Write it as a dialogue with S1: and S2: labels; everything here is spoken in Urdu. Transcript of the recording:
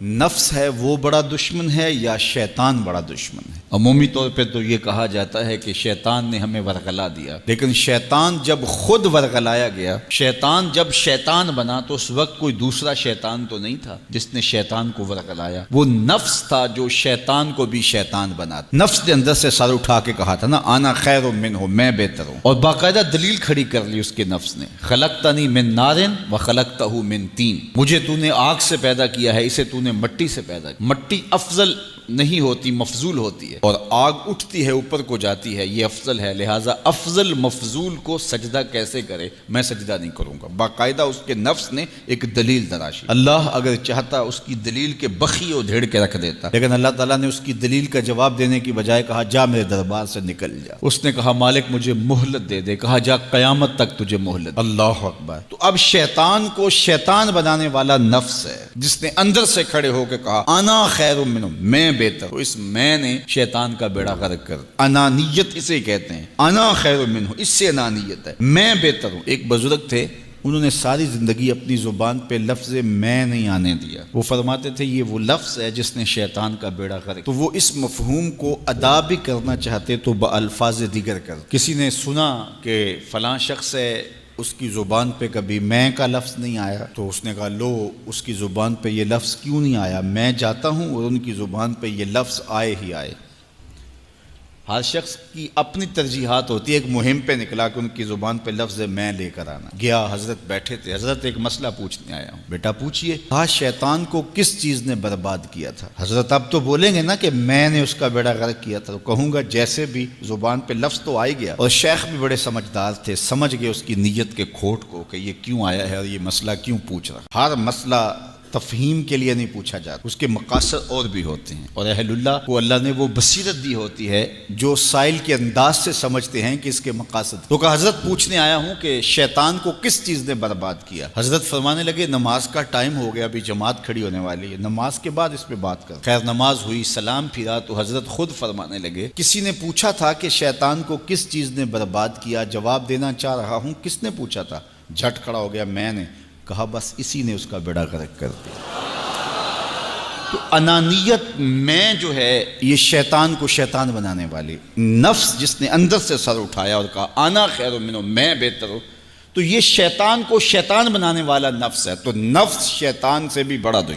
S1: نفس ہے وہ بڑا دشمن ہے یا شیطان بڑا دشمن ہے؟ عمومی طور پہ تو یہ کہا جاتا ہے کہ شیطان نے ہمیں ورغلا دیا، لیکن شیطان جب خود ورغلایا گیا، شیطان جب شیطان بنا تو اس وقت کوئی دوسرا شیطان تو نہیں تھا جس نے شیطان کو ورغلایا، وہ نفس تھا جو شیطان کو بھی شیطان بنا۔ نفس نے اندر سے سر اٹھا کے کہا تھا نا انا خیر منہ، میں بہتر ہوں، اور باقاعدہ دلیل کھڑی کر لی اس کے نفس نے، خلقتنی من نار وخلقتہ من طین، مجھے تو نے آگ سے پیدا کیا ہے، اسے تو نے مٹی سے پیدا کیا۔ مٹی افضل نہیں ہوتی، مفضول ہوتی ہے، اور آگ اٹھتی ہے اوپر کو جاتی ہے، یہ افضل ہے، لہٰذا افضل مفضول کو سجدہ کیسے کرے؟ میں سجدہ نہیں کروں گا۔ باقاعدہ اس کے نفس نے ایک دلیل تراشی۔ اللہ اگر چاہتا اس کی دلیل کے بخی و دھیڑ کے رکھ دیتا، لیکن اللہ تعالیٰ نے اس کی دلیل کا جواب دینے کی بجائے کہا جا میرے دربار سے نکل جا۔ اس نے کہا مالک مجھے مہلت دے دے، کہا جا قیامت تک تجھے مہلت۔ اللہ اکبر۔ تو اب شیطان کو شیطان بنانے والا نفس ہے جس نے اندر سے کھڑے ہو کے کہا انا خیر منہ، میں بہتر ہوں۔ اس میں نے شیطان کا بیڑا غرق کر، انانیت اسے کہتے ہیں، انا خیر منہ، اس سے انانیت ہے، میں بہتر ہوں۔ ایک بزرگ تھے، انہوں نے ساری زندگی اپنی زبان پہ لفظ میں نہیں آنے دیا۔ وہ فرماتے تھے یہ وہ لفظ ہے جس نے شیطان کا بیڑا غرق۔ تو وہ اس مفہوم کو ادا بھی کرنا چاہتے تو بالفاظ دیگر کر۔ کسی نے سنا کہ فلاں شخص ہے، اس کی زبان پہ کبھی میں کا لفظ نہیں آیا، تو اس نے کہا لو اس کی زبان پہ یہ لفظ کیوں نہیں آیا؟ میں جاتا ہوں اور ان کی زبان پہ یہ لفظ آئے ہی آئے۔ ہر شخص کی اپنی ترجیحات ہوتی ہے، ایک مہم پہ نکلا کہ ان کی زبان پہ لفظ میں لے کر آنا۔ گیا، حضرت بیٹھے تھے، حضرت ایک مسئلہ پوچھنے آیا ہوں۔ بیٹا پوچھئے۔ کہا شیطان کو کس چیز نے برباد کیا تھا؟ حضرت اب تو بولیں گے نا کہ میں نے اس کا بیڑا غرق کیا تھا، تو کہوں گا جیسے بھی زبان پہ لفظ تو آئی گیا، اور شیخ بھی بڑے سمجھدار تھے، سمجھ گئے اس کی نیت کے کھوٹ کو کہ یہ کیوں آیا ہے اور یہ مسئلہ کیوں پوچھ رہا۔ ہر مسئلہ تفہیم کے لیے نہیں پوچھا جاتا، اس کے مقاصد اور بھی ہوتے ہیں، اور اہل اللہ کو اللہ نے وہ بصیرت دی ہوتی ہے جو سائل کے انداز سے سمجھتے ہیں کہ اس کے مقاصد۔ تو کہا حضرت پوچھنے آیا ہوں کہ شیطان کو کس چیز نے برباد کیا؟ حضرت فرمانے لگے نماز کا ٹائم ہو گیا، ابھی جماعت کھڑی ہونے والی ہے، نماز کے بعد اس پہ بات کر۔ خیر نماز ہوئی، سلام پھرا تو حضرت خود فرمانے لگے کسی نے پوچھا تھا کہ شیطان کو کس چیز نے برباد کیا؟ جواب دینا چاہ رہا ہوں کس نے پوچھا تھا؟ جھٹ کھڑا ہو گیا میں نے۔ کہا بس اسی نے اس کا بیڑا غرق کر دیا۔ تو انانیت میں جو ہے یہ شیطان کو شیطان بنانے والی، نفس جس نے اندر سے سر اٹھایا اور کہا انا خیر منہ، میں بہتر ہوں، تو یہ شیطان کو شیطان بنانے والا نفس ہے۔ تو نفس شیطان سے بھی بڑا دشمن۔